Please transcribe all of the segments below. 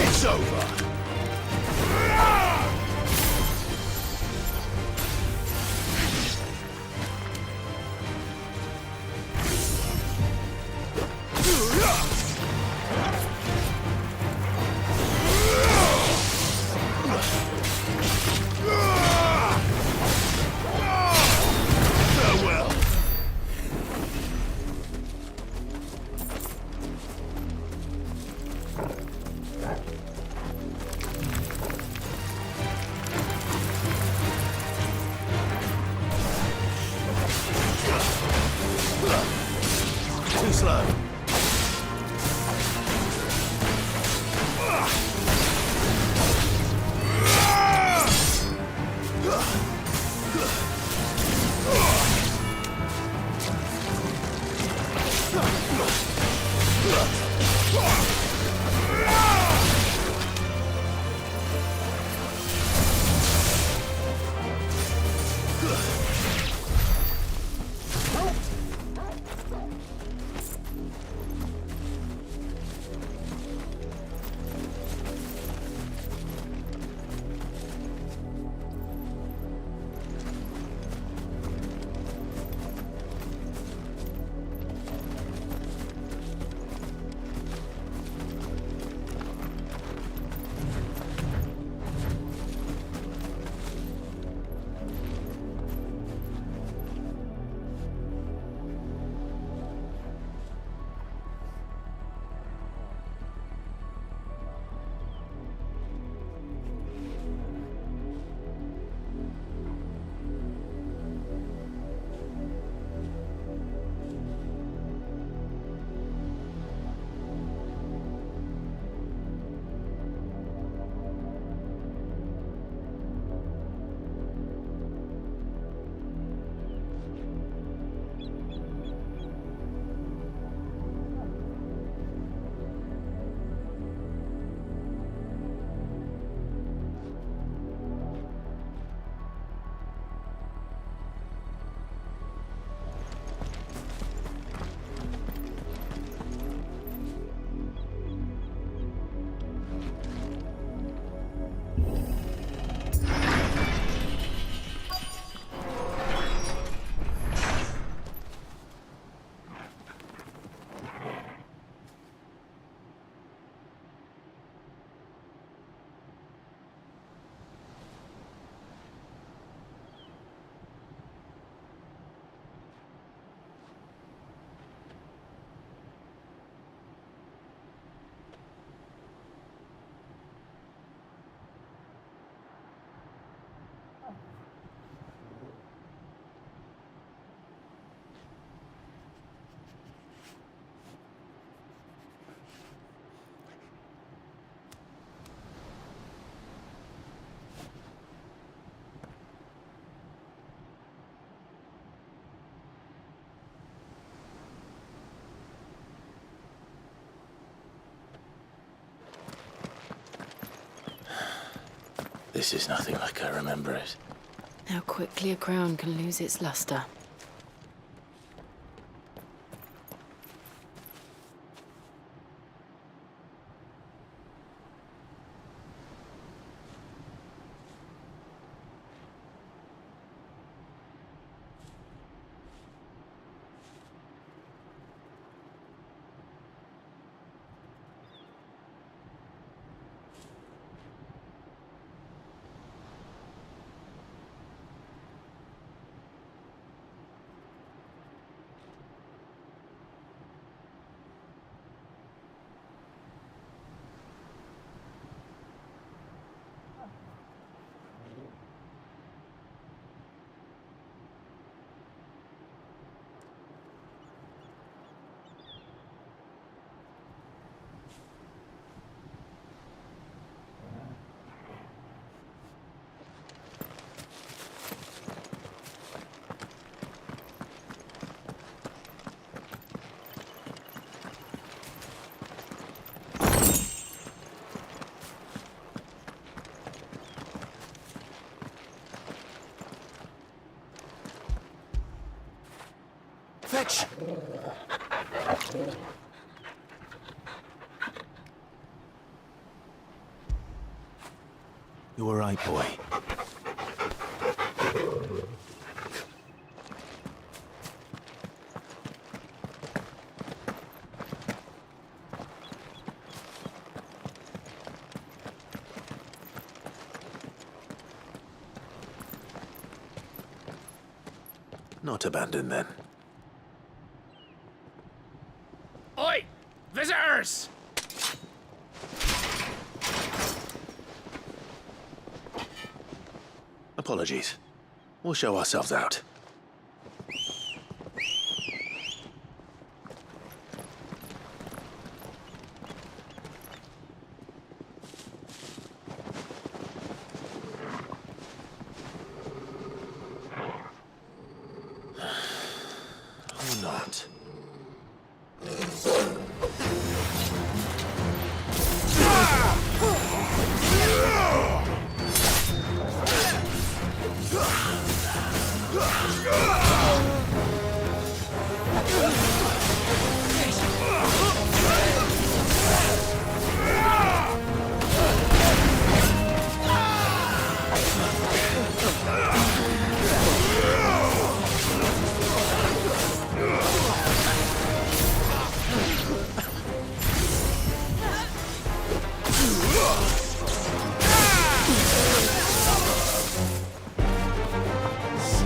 It's over. Farewell. Too slow. This is nothing like I remember it. How quickly a crown can lose its luster. Fetch! You all right, boy? Not abandoned, then. Oi! Visitors! Apologies. We'll show ourselves out. Or not.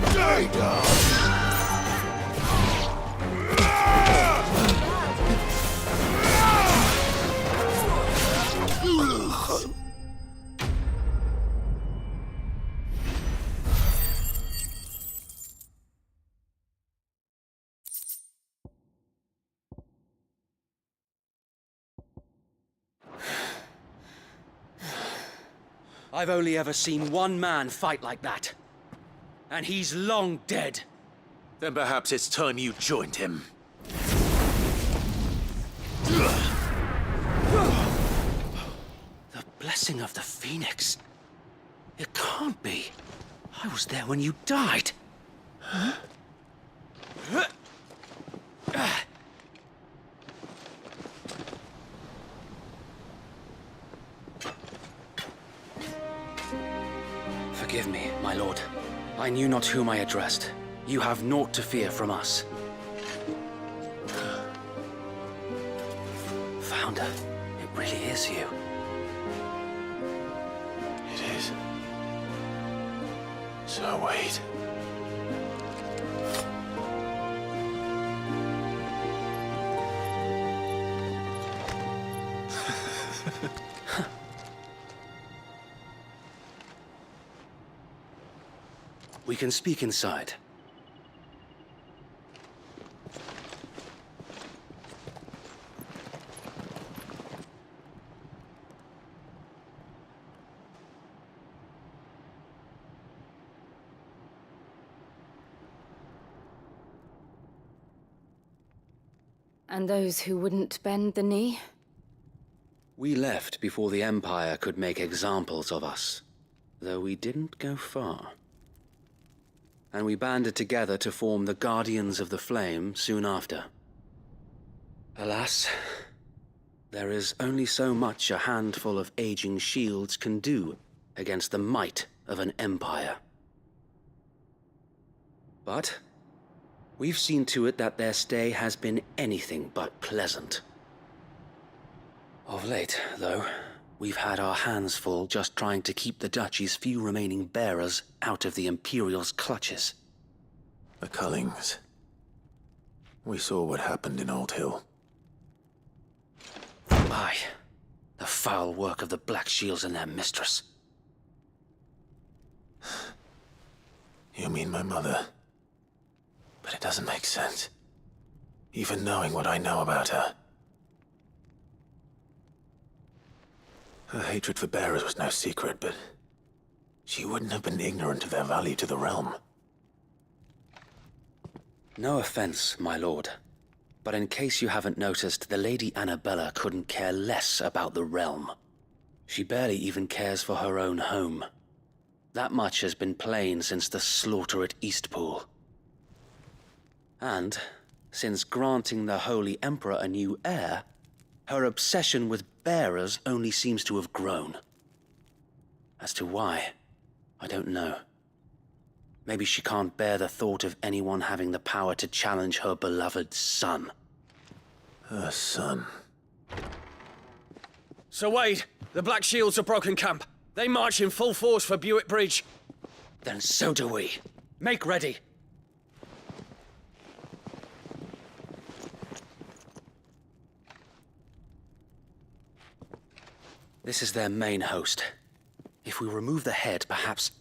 Stay down! I've only ever seen one man fight like that. And he's long dead. Then perhaps it's time you joined him. The blessing of the Phoenix. It can't be. I was there when you died. Forgive me, my lord. I knew not whom I addressed. You have naught to fear from us. Founder, it really is you. It is. So wait. We can speak inside. And those who wouldn't bend the knee? We left before the Empire could make examples of us, though we didn't go far. And we banded together to form the Guardians of the Flame soon after. Alas, there is only so much a handful of aging shields can do against the might of an empire. But we've seen to it that their stay has been anything but pleasant. Of late, though, we've had our hands full just trying to keep the Duchy's few remaining bearers out of the Imperial's clutches. The Cullings. We saw what happened in Old Hill. Aye, the foul work of the Black Shields and their mistress. You mean my mother? But it doesn't make sense. Even knowing what I know about her. Her hatred for bearers was no secret, but she wouldn't have been ignorant of their value to the realm. No offense, my lord, but in case you haven't noticed, the Lady Annabella couldn't care less about the realm. She barely even cares for her own home. That much has been plain since the slaughter at Eastpool. And Since granting the Holy Emperor a new heir, her obsession with bearers only seems to have grown. As to why, I don't know. Maybe she can't bear the thought of anyone having the power to challenge her beloved son. Her son. Sir Wade, the Black Shields have broken camp. They march in full force for Buick Bridge. Then so do we. Make ready. This is their main host. If we remove the head, perhaps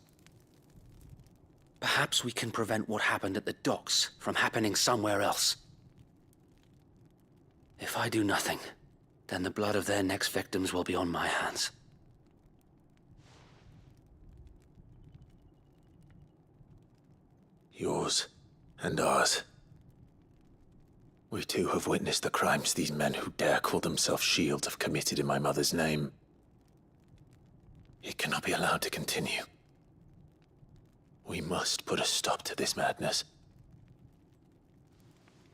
we can prevent what happened at the docks from happening somewhere else. If I do nothing, then the blood of their next victims will be on my hands. Yours and ours. We too have witnessed the crimes these men who dare call themselves Shield have committed in my mother's name. It cannot be allowed to continue. We must put a stop to this madness.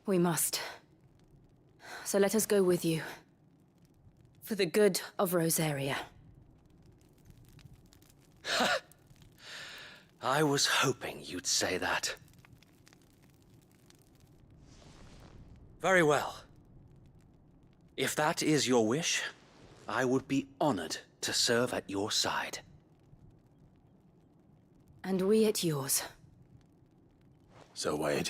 We must. So let us go with you. For the good of Rosaria. I was hoping you'd say that. Very well. If that is your wish, I would be honored to serve at your side. And we at yours. So, Wade,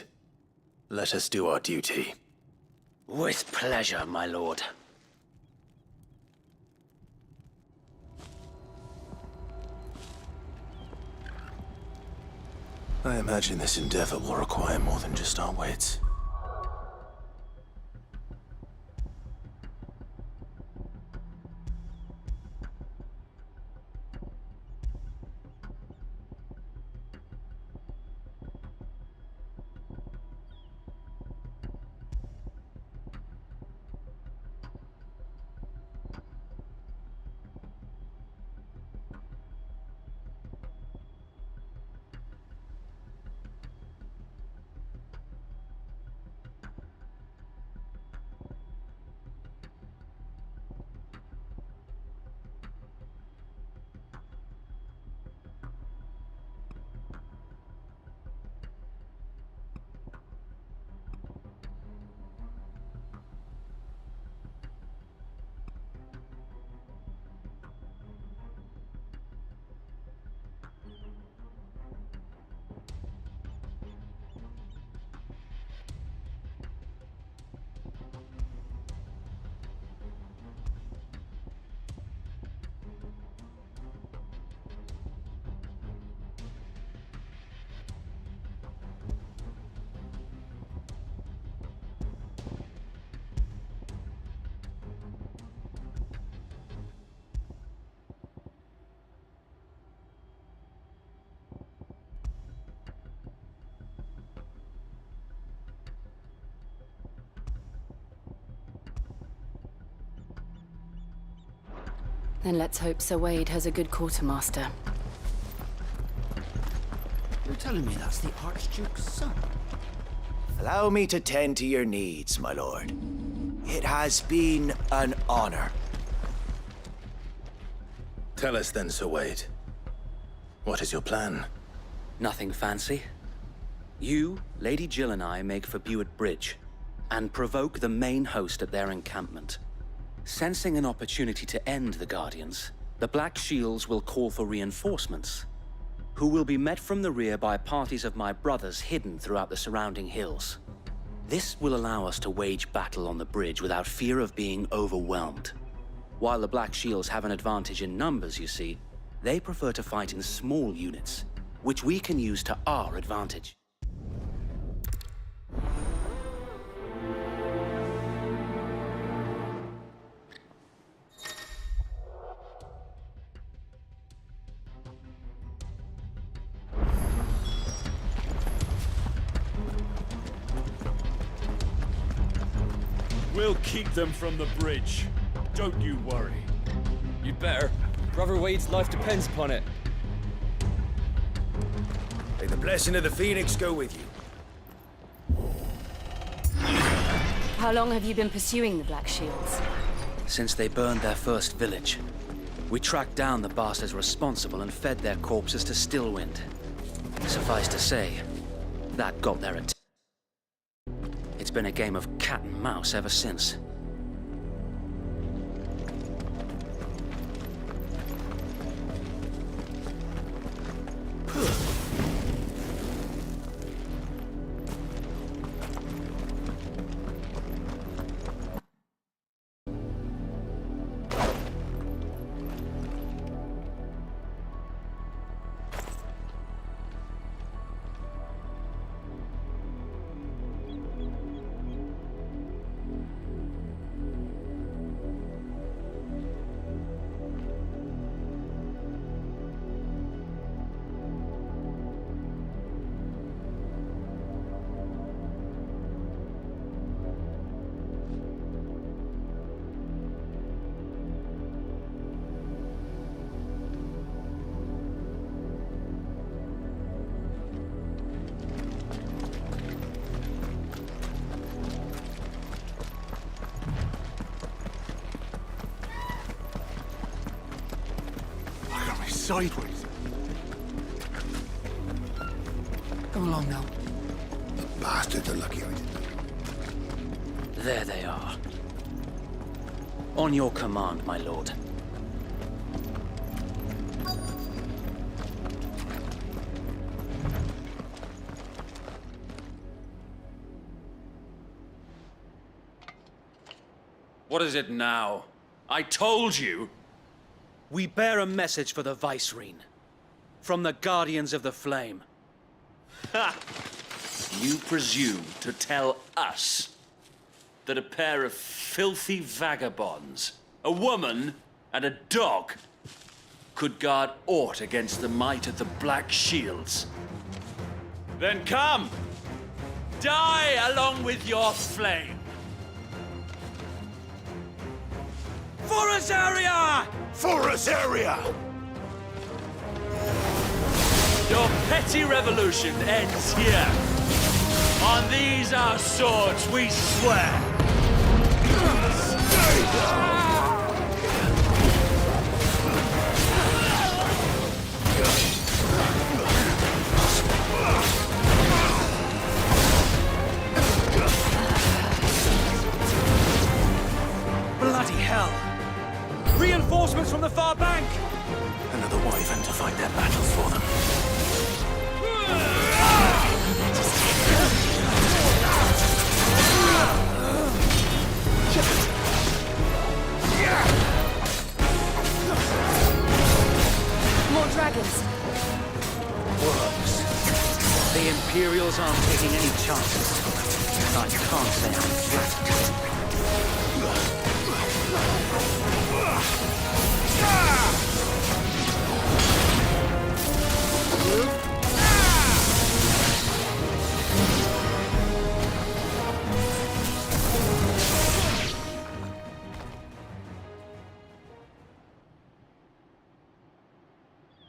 let us do our duty. With pleasure, my lord. I imagine this endeavor will require more than just our wits. Then let's hope Sir Wade has a good quartermaster. You're telling me that's the Archduke's son? Allow me to tend to your needs, my lord. It has been an honor. Tell us then, Sir Wade. What is your plan? Nothing fancy. You, Lady Jill and I make for Buick Bridge, and provoke the main host at their encampment. Sensing an opportunity to end the Guardians, the Black Shields will call for reinforcements, who will be met from the rear by parties of my brothers hidden throughout the surrounding hills. This will allow us to wage battle on the bridge without fear of being overwhelmed. While the Black Shields have an advantage in numbers, you see, they prefer to fight in small units, which we can use to our advantage. We'll keep them from the bridge. Don't you worry. You'd better. Brother Wade's life depends upon it. May the blessing of the Phoenix go with you. How long have you been pursuing the Black Shields? Since they burned their first village, we tracked down the bastards responsible and fed their corpses to Stillwind. Suffice to say, that got their attention. It's been a game of cat and mouse ever since. Sideways. Come along now. The bastards are lucky I didn't. There they are. On your command, my lord. What is it now? I told you! We bear a message for the Vicereine. From the Guardians of the Flame. Ha! You presume to tell us that a pair of filthy vagabonds, a woman and a dog, could guard aught against the might of the Black Shields? Then come! Die along with your flame! For Azaria! For Azaria! Your petty revolution ends here. On these our swords we swear. Bloody hell! Reinforcements from the far bank! Another wyvern to fight their battles for them. More dragons. Works. The Imperials aren't taking any chances. I can't say I'm flattered.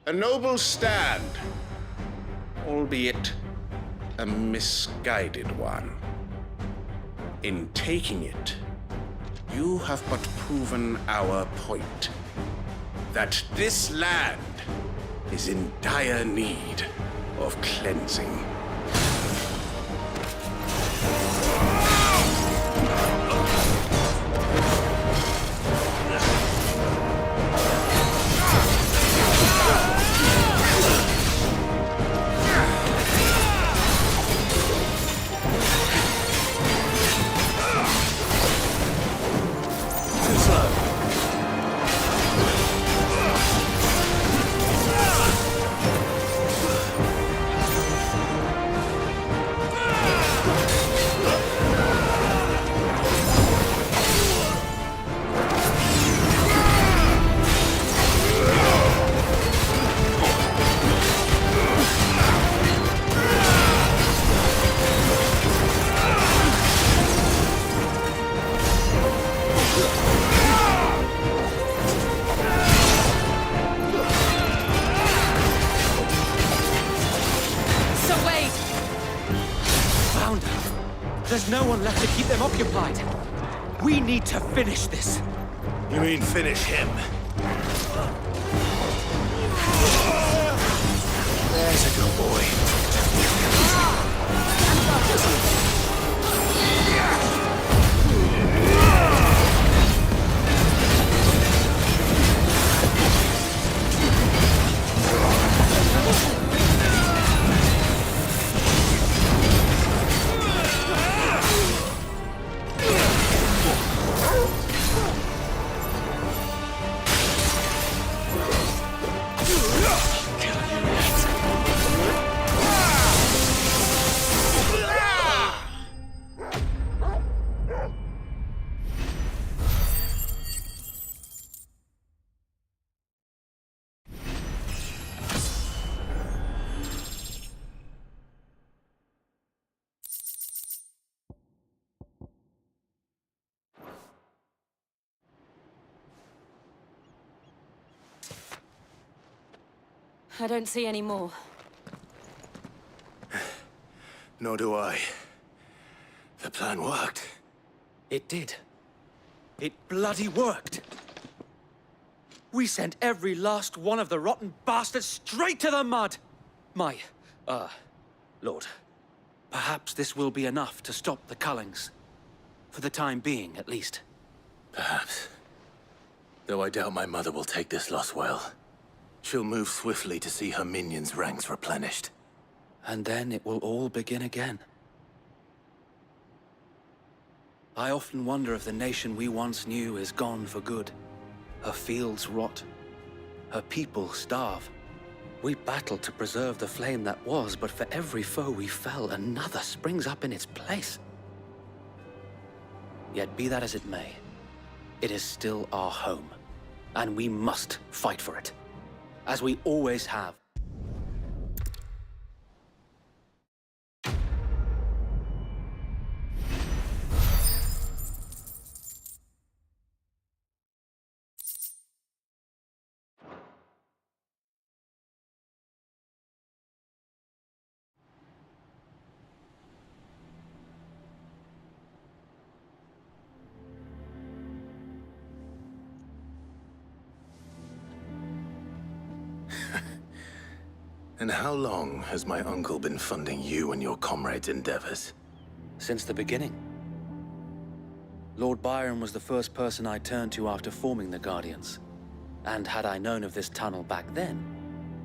A noble stand, albeit a misguided one. In taking it, you have but proven our point, that this land is in dire need of cleansing. There's no one left to keep them occupied. We need to finish this. You mean finish him? There's a good boy. I don't see any more. Nor do I. The plan worked. It did. It bloody worked. We sent every last one of the rotten bastards straight to the mud! Lord, perhaps this will be enough to stop the Cullings. For the time being, at least. Perhaps. Though I doubt my mother will take this loss well. She'll move swiftly to see her minions' ranks replenished. And then it will all begin again. I often wonder if the nation we once knew is gone for good. Her fields rot. Her people starve. We battled to preserve the flame that was, but for every foe we fell, another springs up in its place. Yet be that as it may, it is still our home, and we must fight for it, as we always have. And how long has my uncle been funding you and your comrades' endeavors? Since the beginning. Lord Byron was the first person I turned to after forming the Guardians. And had I known of this tunnel back then,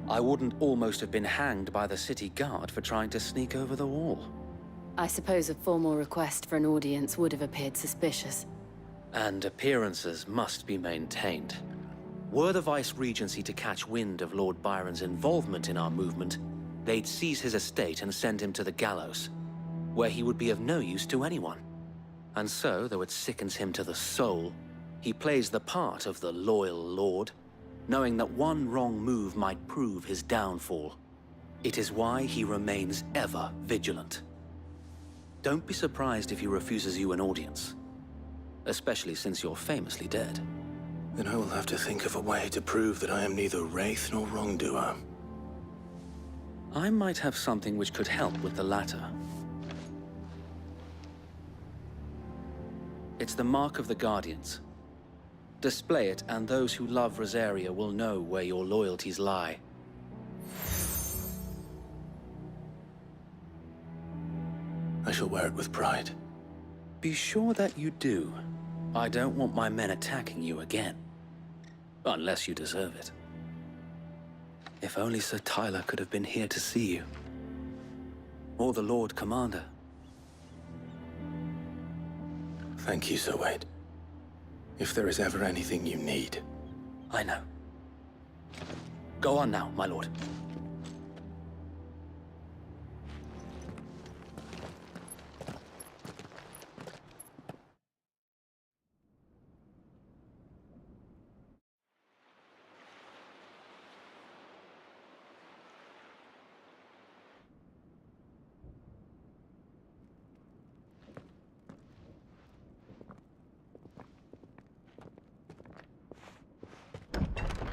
I wouldn't almost have been hanged by the city guard for trying to sneak over the wall. I suppose a formal request for an audience would have appeared suspicious. And appearances must be maintained. Were the Vice-Regency to catch wind of Lord Byron's involvement in our movement, they'd seize his estate and send him to the gallows, where he would be of no use to anyone. And so, though it sickens him to the soul, he plays the part of the loyal lord, knowing that one wrong move might prove his downfall. It is why he remains ever vigilant. Don't be surprised if he refuses you an audience, especially since you're famously dead. Then I will have to think of a way to prove that I am neither wraith nor wrongdoer. I might have something which could help with the latter. It's the Mark of the Guardians. Display it, and those who love Rosaria will know where your loyalties lie. I shall wear it with pride. Be sure that you do. I don't want my men attacking you again. Unless you deserve it. If only Sir Tyler could have been here to see you. Or the Lord Commander. Thank you, Sir Wade. If there is ever anything you need. I know. Go on now, my lord.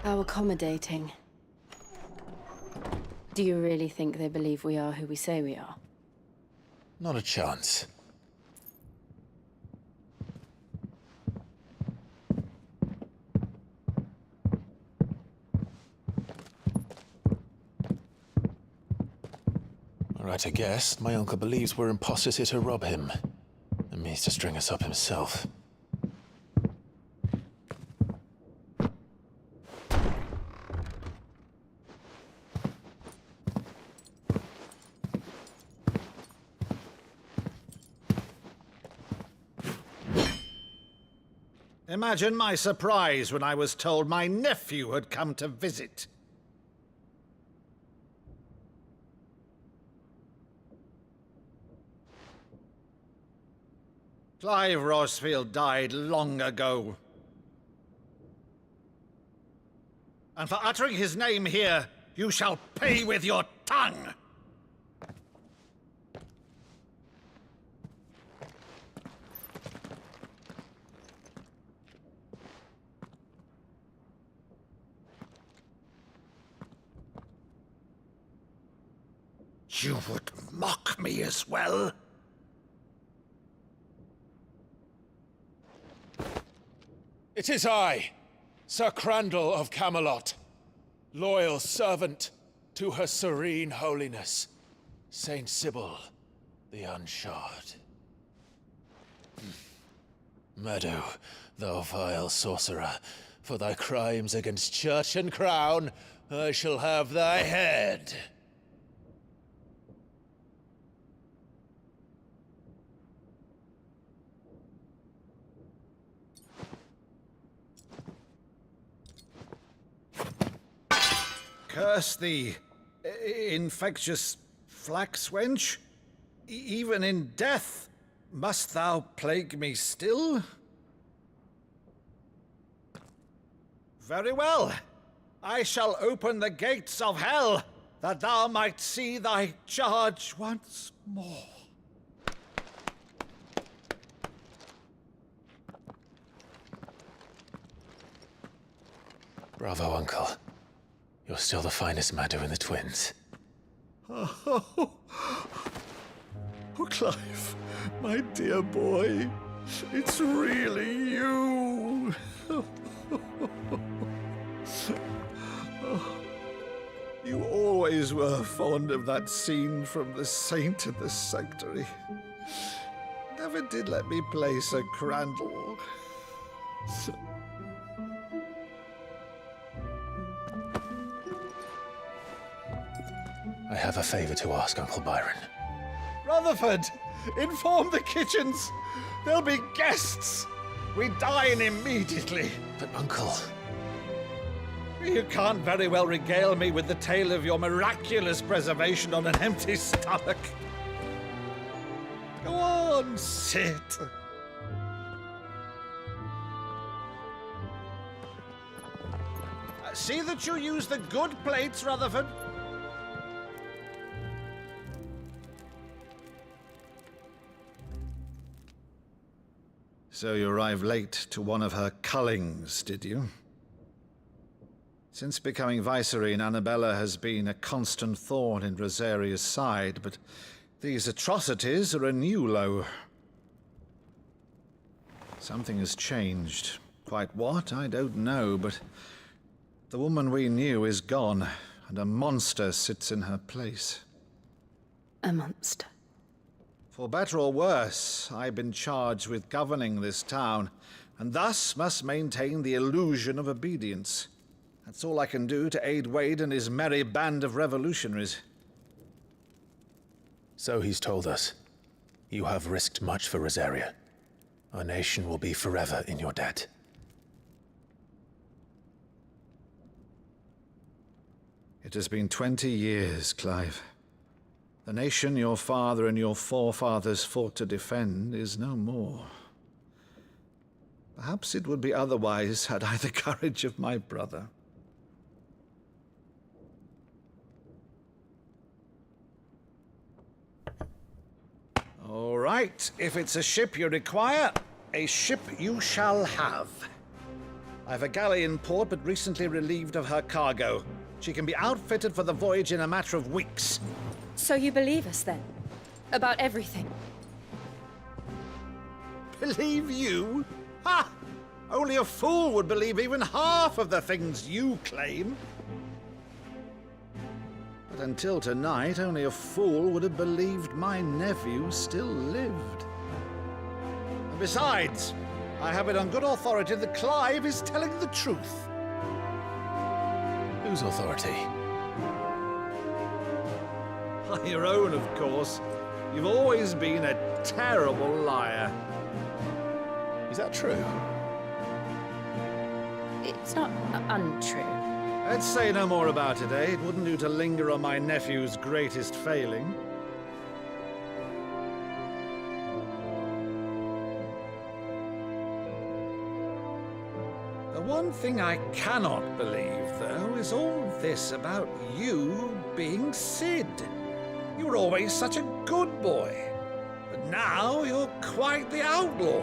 How accommodating. Do you really think they believe we are who we say we are? Not a chance. Right, I guess. My uncle believes we're imposters here to rob him, and means to string us up himself. Imagine my surprise when I was told my nephew had come to visit. Clive Rosfield died long ago. And for uttering his name here, you shall pay with your tongue! You would mock me as well? It is I, Sir Crandall of Camelot, loyal servant to Her Serene Holiness, Saint Sybil the Unshod. Meadow, thou vile sorcerer, for thy crimes against church and crown, I shall have thy head. Curse thee, infectious flax wench. Even in death, must thou plague me still? Very well. I shall open the gates of hell, that thou might see thy charge once more. Bravo, Uncle. You're still the finest Meadow in the twins. Oh, Clive, my dear boy, it's really you. You always were fond of that scene from The Saint in the Sanctuary. Never did let me play Sir Crandall. I have a favor to ask, Uncle Byron. Rutherford, inform the kitchens. There'll be guests. We dine immediately. But, Uncle... You can't very well regale me with the tale of your miraculous preservation on an empty stomach. Go on, sit. See that you use the good plates, Rutherford. So you arrived late to one of her cullings, did you? Since becoming Vicereine, Annabella has been a constant thorn in Rosaria's side, but these atrocities are a new low. Something has changed. Quite what, I don't know, but the woman we knew is gone, and a monster sits in her place. A monster. For better or worse, I've been charged with governing this town, and thus must maintain the illusion of obedience. That's all I can do to aid Wade and his merry band of revolutionaries. So he's told us. You have risked much for Rosaria. Our nation will be forever in your debt. It has been 20 years, Clive. The nation your father and your forefathers fought to defend is no more. Perhaps it would be otherwise had I the courage of my brother. All right, if it's a ship you require, a ship you shall have. I've a galley in port, but recently relieved of her cargo. She can be outfitted for the voyage in a matter of weeks. So you believe us, then? About everything? Believe you? Ha! Only a fool would believe even half of the things you claim. But But until tonight, only a fool would have believed my nephew still lived. And besides, I have it on good authority that Clive is telling the truth. Whose authority? Your own, of course. You've always been a terrible liar. Is that true? It's not untrue. Let's say no more about it, eh? It wouldn't do to linger on my nephew's greatest failing. The one thing I cannot believe, though, is all this about you being Sid. You were always such a good boy, but now you're quite the outlaw.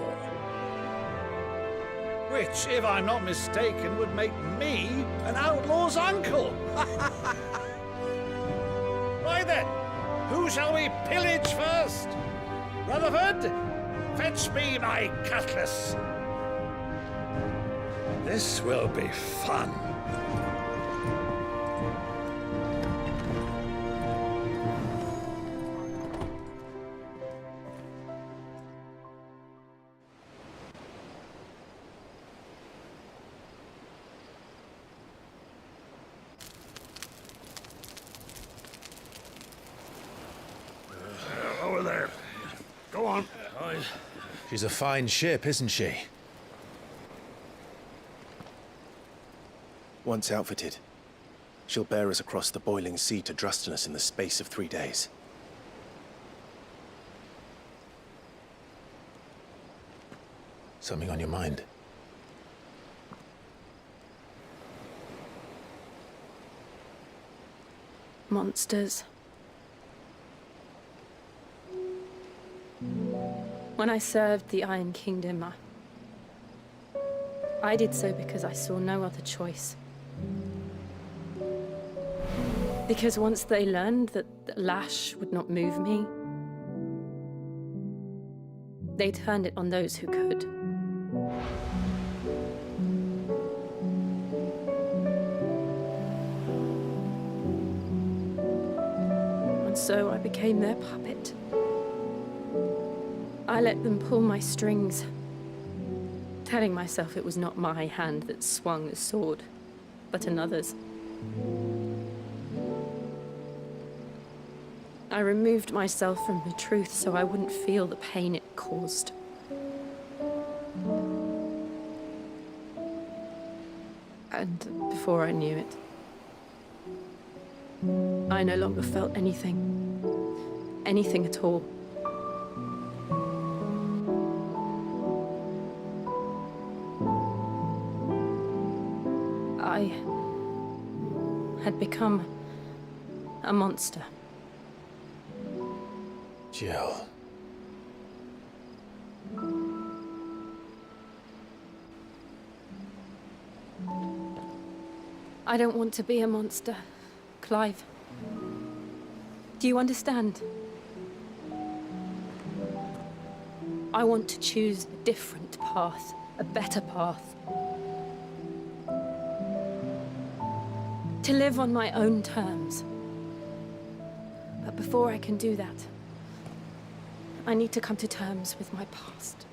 Which, if I'm not mistaken, would make me an outlaw's uncle. Right then, who shall we pillage first? Rutherford, fetch me my cutlass. This will be fun. Over there. Go on. She's a fine ship, isn't she? Once outfitted, she'll bear us across the boiling sea to Drustinus in the space of 3 days. Something on your mind? Monsters. When I served the Iron Kingdom, I did so because I saw no other choice. Because once they learned that the lash would not move me, they turned it on those who could. And so I became their puppet. I let them pull my strings, telling myself it was not my hand that swung the sword, but another's. I removed myself from the truth so I wouldn't feel the pain it caused. And before I knew it, I no longer felt anything. Anything at all. I had become a monster. Jill. I don't want to be a monster, Clive. Do you understand? I want to choose a different path, a better path. To live on my own terms. But before I can do that, I need to come to terms with my past.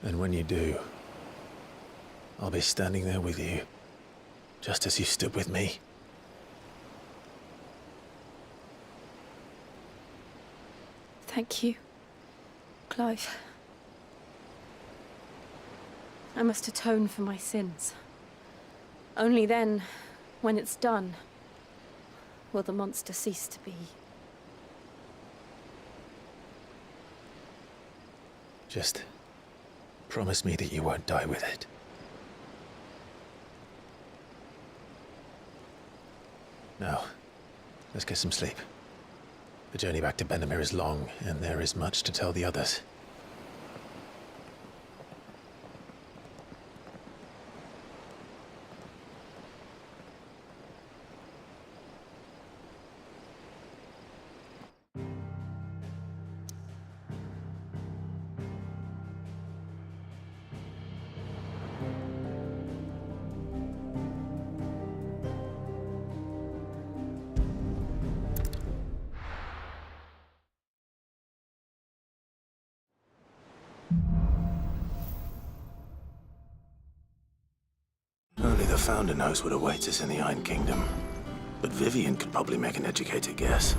And when you do, I'll be standing there with you, just as you stood with me. Thank you, Clive. I must atone for my sins. Only then, when it's done, will the monster cease to be. Just promise me that you won't die with it. Now, let's get some sleep. The journey back to Benamir is long, and there is much to tell the others. the Founder knows what awaits us in the Iron Kingdom, but Vivian could probably make an educated guess.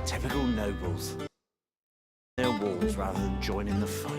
Typical nobles. Their walls rather than joining the fight.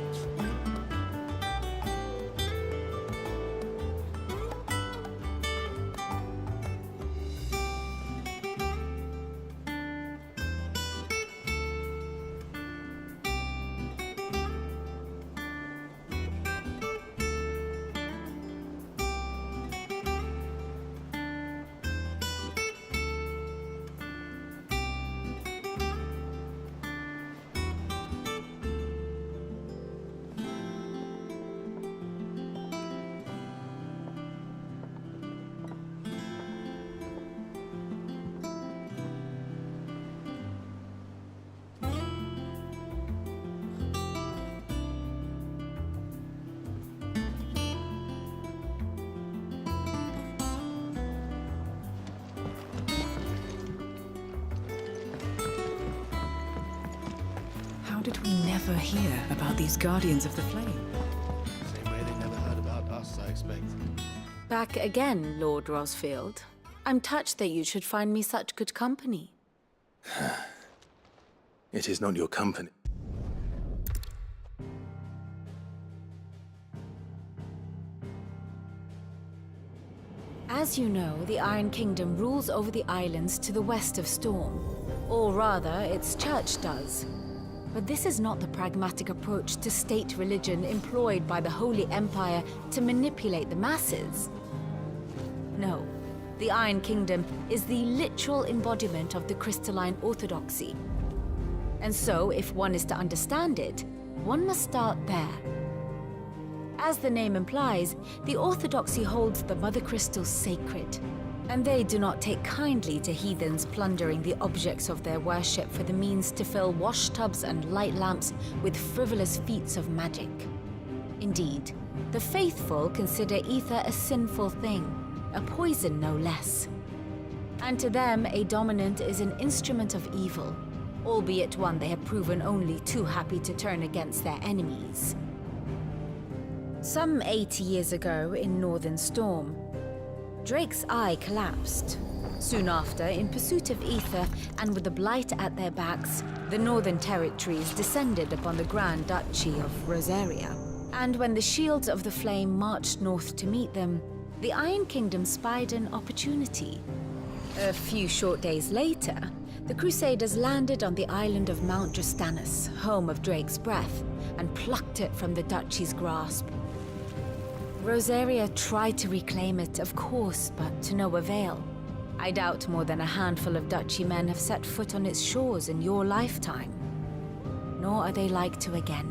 How did we never hear about these Guardians of the Flame? Same way they never heard about us, I expect. Back again, Lord Rosfield. I'm touched that you should find me such good company. It is not your company. As you know, the Iron Kingdom rules over the islands to the west of Storm. Or rather, its church does. But this is not the pragmatic approach to state religion employed by the Holy Empire to manipulate the masses. No, the Iron Kingdom is the literal embodiment of the crystalline orthodoxy. And so, if one is to understand it, one must start there. As the name implies, the orthodoxy holds the Mother Crystals sacred, and they do not take kindly to heathens plundering the objects of their worship for the means to fill washtubs and light lamps with frivolous feats of magic. Indeed, the faithful consider ether a sinful thing, a poison no less. And to them, a dominant is an instrument of evil, albeit one they have proven only too happy to turn against their enemies. Some 80 years ago in Northern Storm, Drake's eye collapsed. Soon after, in pursuit of ether and with the Blight at their backs, the Northern Territories descended upon the Grand Duchy of Rosaria. And when the Shields of the Flame marched north to meet them, the Iron Kingdom spied an opportunity. A few short days later, the Crusaders landed on the island of Mount Drastanus, home of Drake's breath, and plucked it from the Duchy's grasp. Rosaria tried to reclaim it, of course, but to no avail. I doubt more than a handful of Duchy men have set foot on its shores in your lifetime. Nor are they like to again,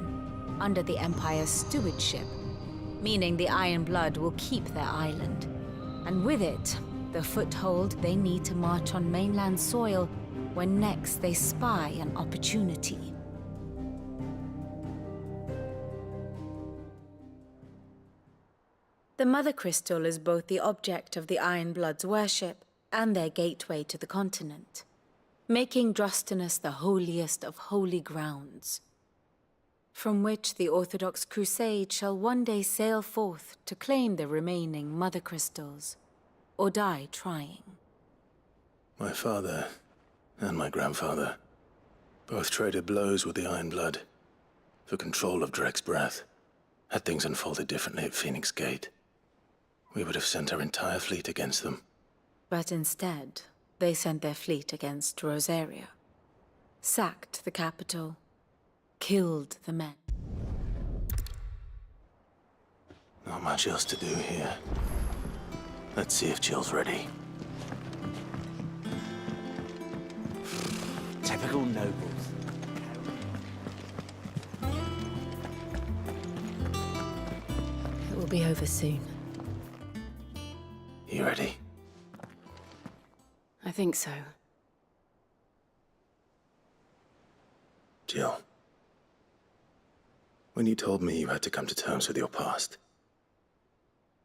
under the Empire's stewardship, meaning the Iron Blood will keep their island, and with it, the foothold they need to march on mainland soil when next they spy an opportunity. The Mother Crystal is both the object of the Iron Blood's worship and their gateway to the continent, making Drastanus the holiest of holy grounds, from which the Orthodox Crusade shall one day sail forth to claim the remaining Mother Crystals, or die trying. My father and my grandfather both traded blows with the Iron Blood for control of Drake's breath. Had things unfolded differently at Phoenix Gate, we would have sent our entire fleet against them. But instead, they sent their fleet against Rosaria, sacked the capital, killed the men. Not much else to do here. Let's see if Jill's ready. Typical nobles. It will be over soon. You ready? I think so. Jill. When you told me you had to come to terms with your past,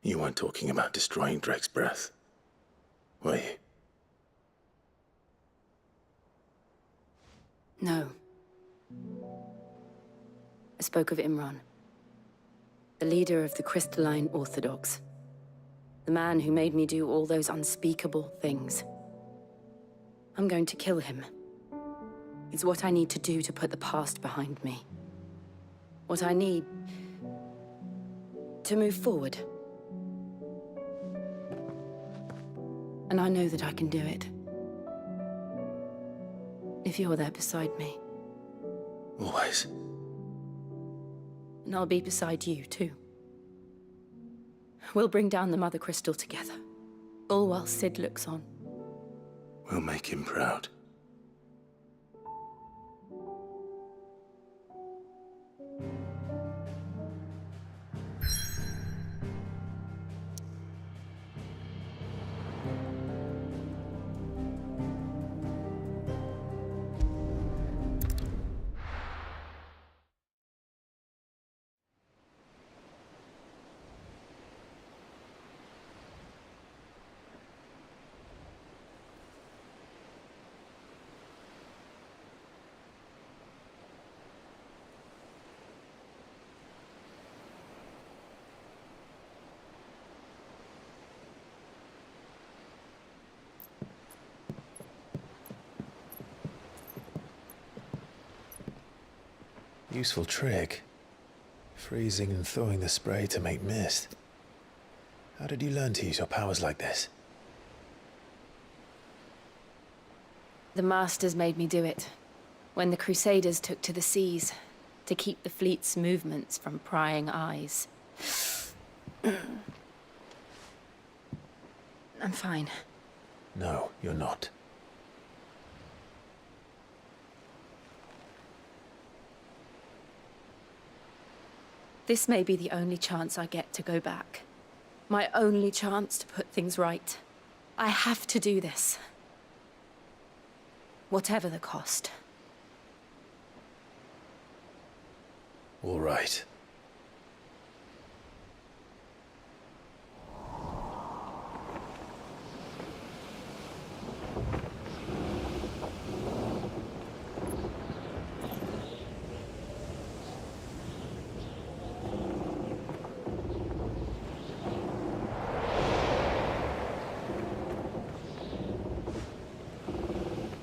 you weren't talking about destroying Drake's breath, were you? No. I spoke of Imran, the leader of the Crystalline Orthodox. The man who made me do all those unspeakable things. I'm going to kill him. It's what I need to do to put the past behind me. What I need to move forward. And I know that I can do it. If you're there beside me. Always. And I'll be beside you, too. We'll bring down the Mother Crystal together. All while Sid looks on. We'll make him proud. Useful trick. Freezing and thawing the spray to make mist. How did you learn to use your powers like this? The Masters made me do it. When the Crusaders took to the seas, to keep the fleet's movements from prying eyes. I'm fine. No, you're not. This may be the only chance I get to go back. My only chance to put things right. I have to do this. Whatever the cost. All right.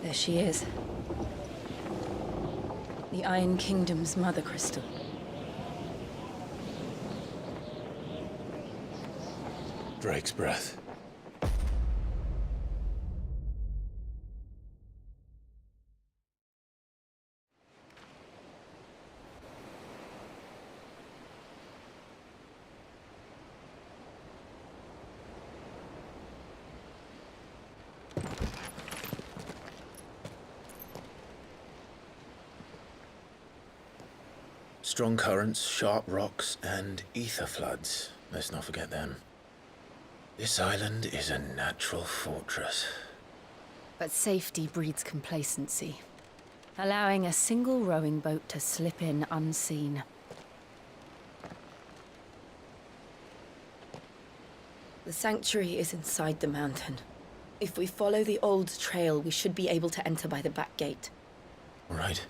There she is. The Iron Kingdom's Mother Crystal. Drake's breath. Strong currents, sharp rocks, and ether floods. Let's not forget them. This island is a natural fortress. But safety breeds complacency. Allowing a single rowing boat to slip in unseen. The sanctuary is inside the mountain. If we follow the old trail, we should be able to enter by the back gate. All right.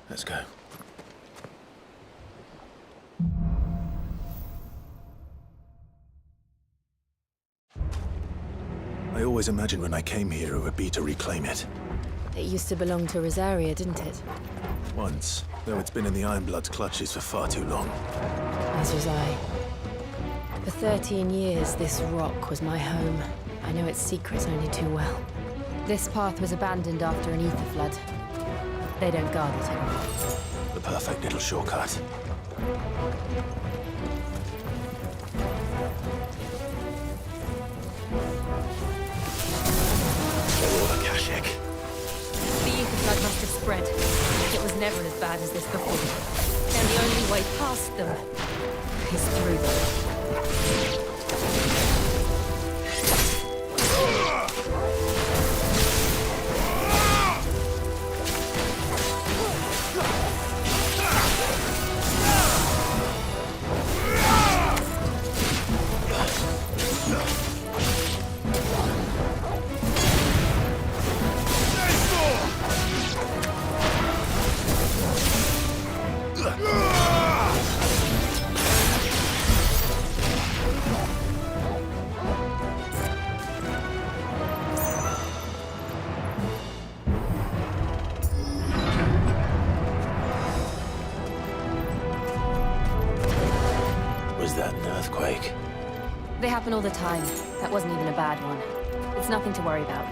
Let's go. I always imagined when I came here it would be to reclaim it. It used to belong to Rosaria, didn't it? Once, though it's been in the Ironblood's clutches for far too long. As was I. For 13 years, this rock was my home. I know its secrets only too well. This path was abandoned after an ether flood. They don't guard it anymore. The perfect little shortcut. never as bad as this before. And the only way past them is through them. Was that an earthquake? They happen all the time. That wasn't even a bad one. It's nothing to worry about.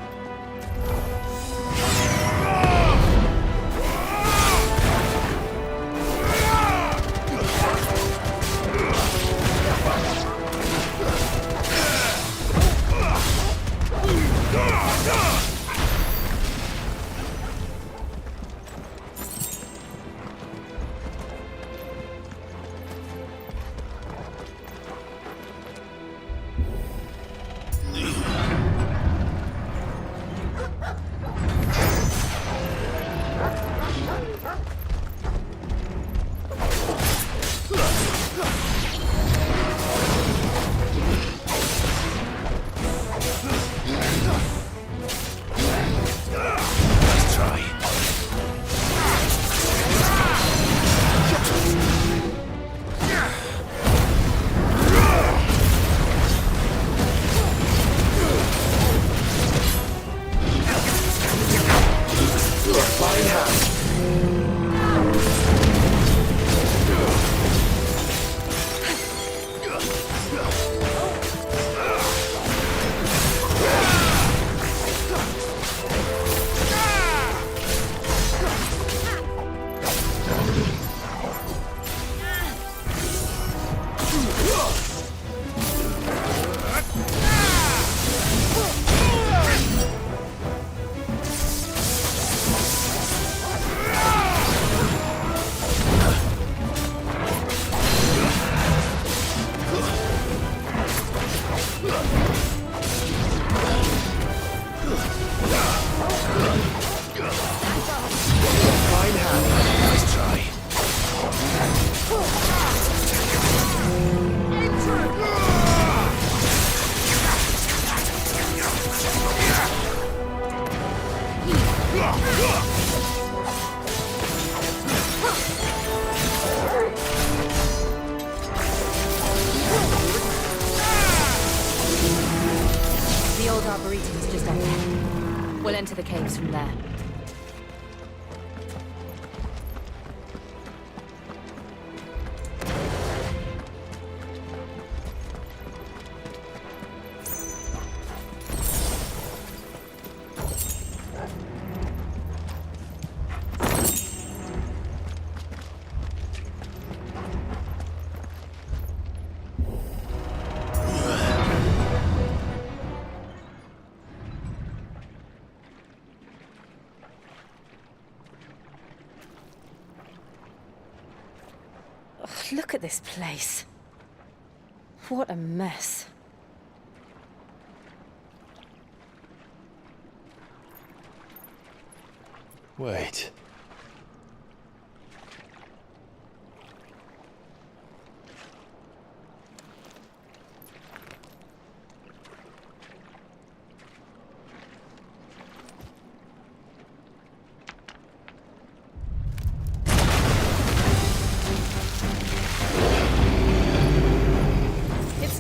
The old Arboretum is just up there. We'll enter the caves from there. Look at this place. What a mess. Wait.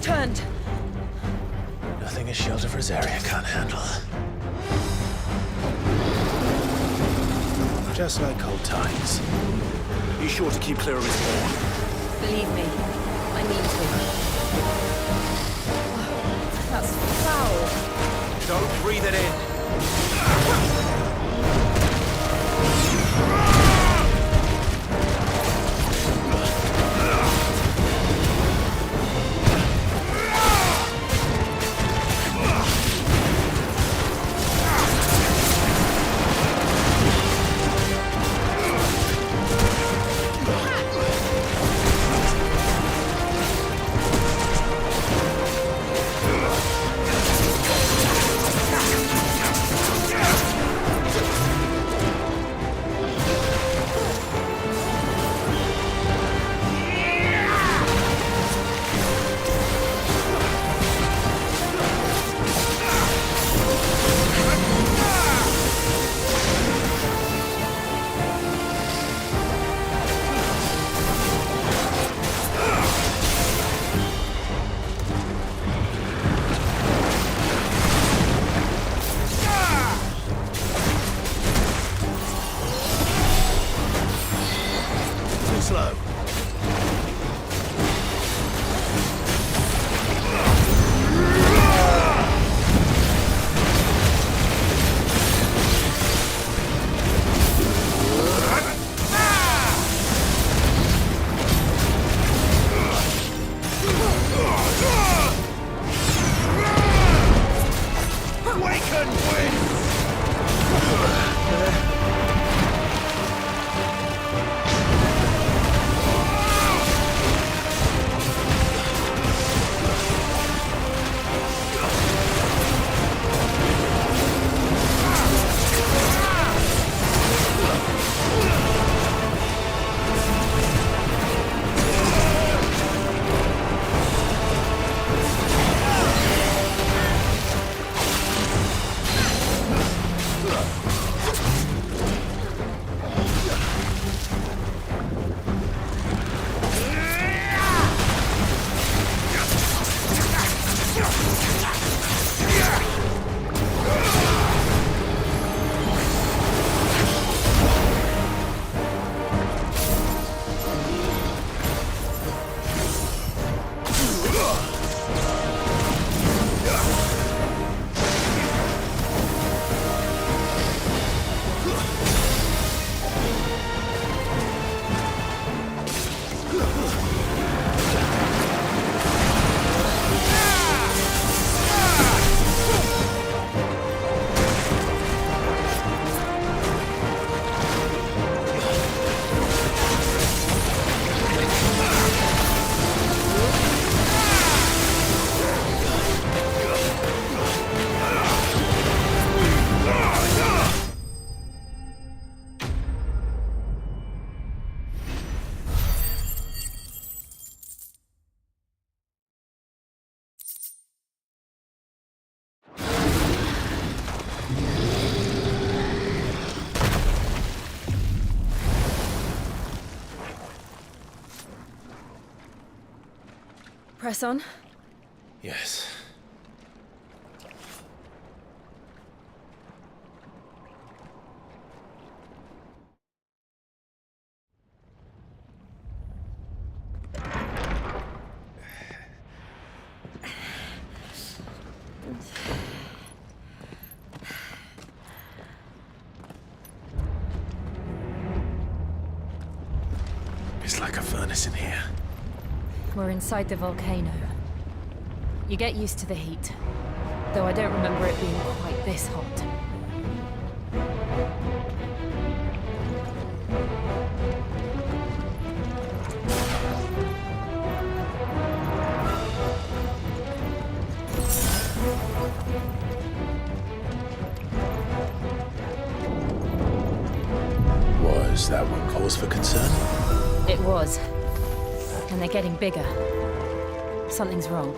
Turned. Nothing a shield of Rosaria can't handle. Just like old times. Be sure to keep clear of his horn. Believe me, I mean to. That's foul. Don't breathe it in. Press on. Yes. It's like a furnace in here. We're inside the volcano. You get used to the heat, though I don't remember it being quite this hot. Was that one cause for concern? It was. And they're getting bigger. Something's wrong.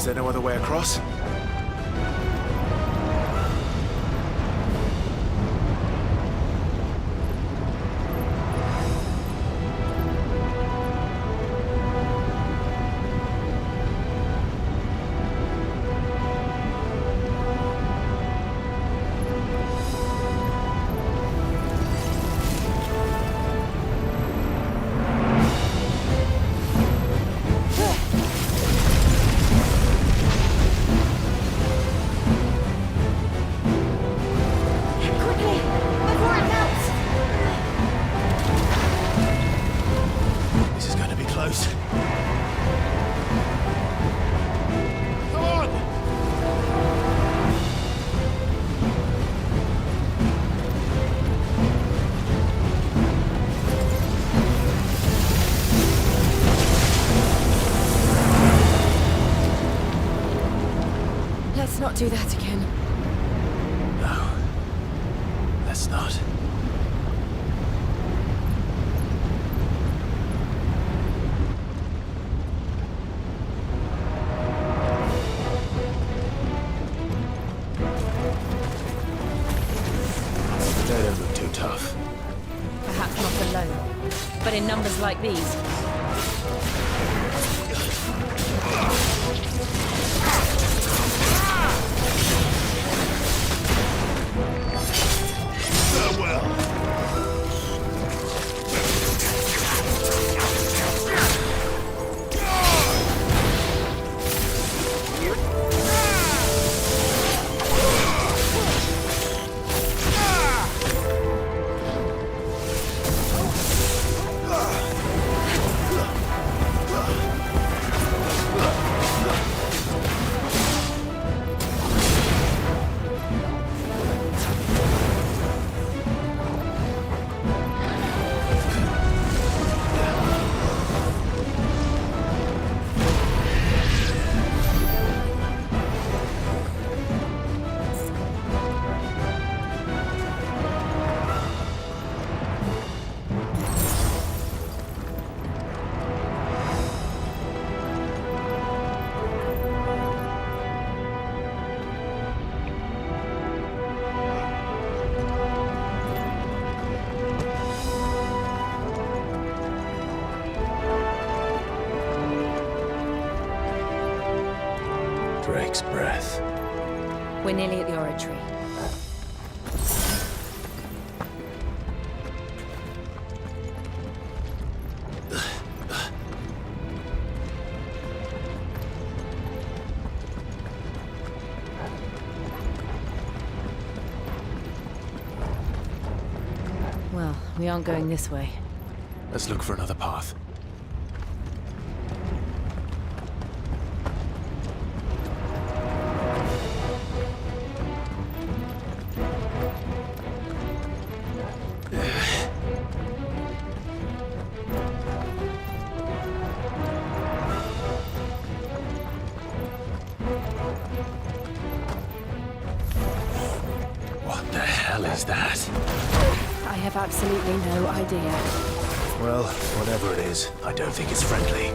Is there no other way across? Let's not do that again. No. Let's not. They don't look too tough. Perhaps not alone, but in numbers like these. Drake's breath. We're nearly at the oratory. Well, we aren't going this way. Let's look for another path. What the hell is that? I have absolutely no idea. Well, whatever it is, I don't think it's friendly.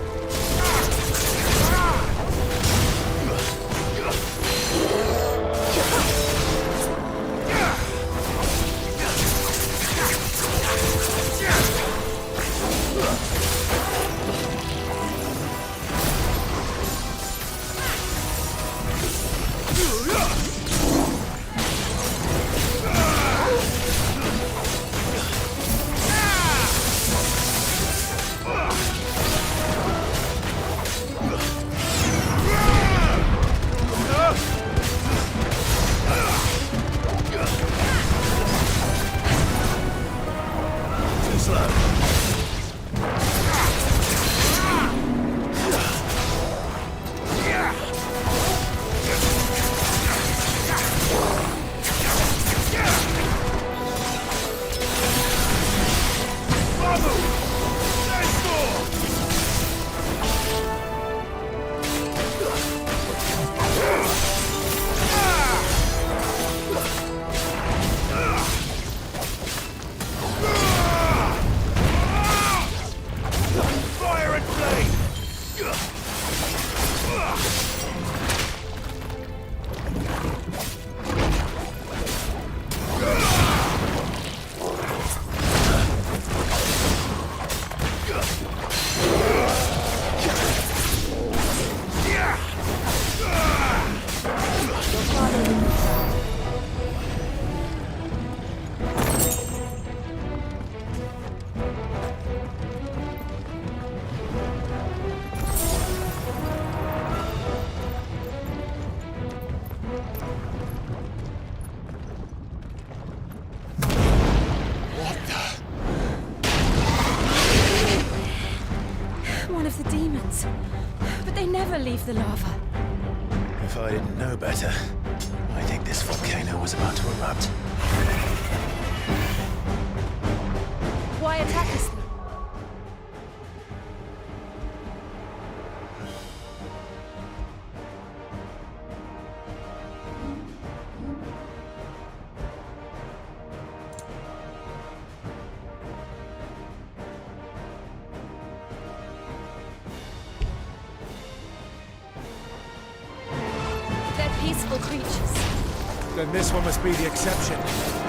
of the demons. But they never leave the lava. If I didn't know better, I think this volcano was about to erupt. Why attack us then? They're peaceful creatures. Then this one must be the exception.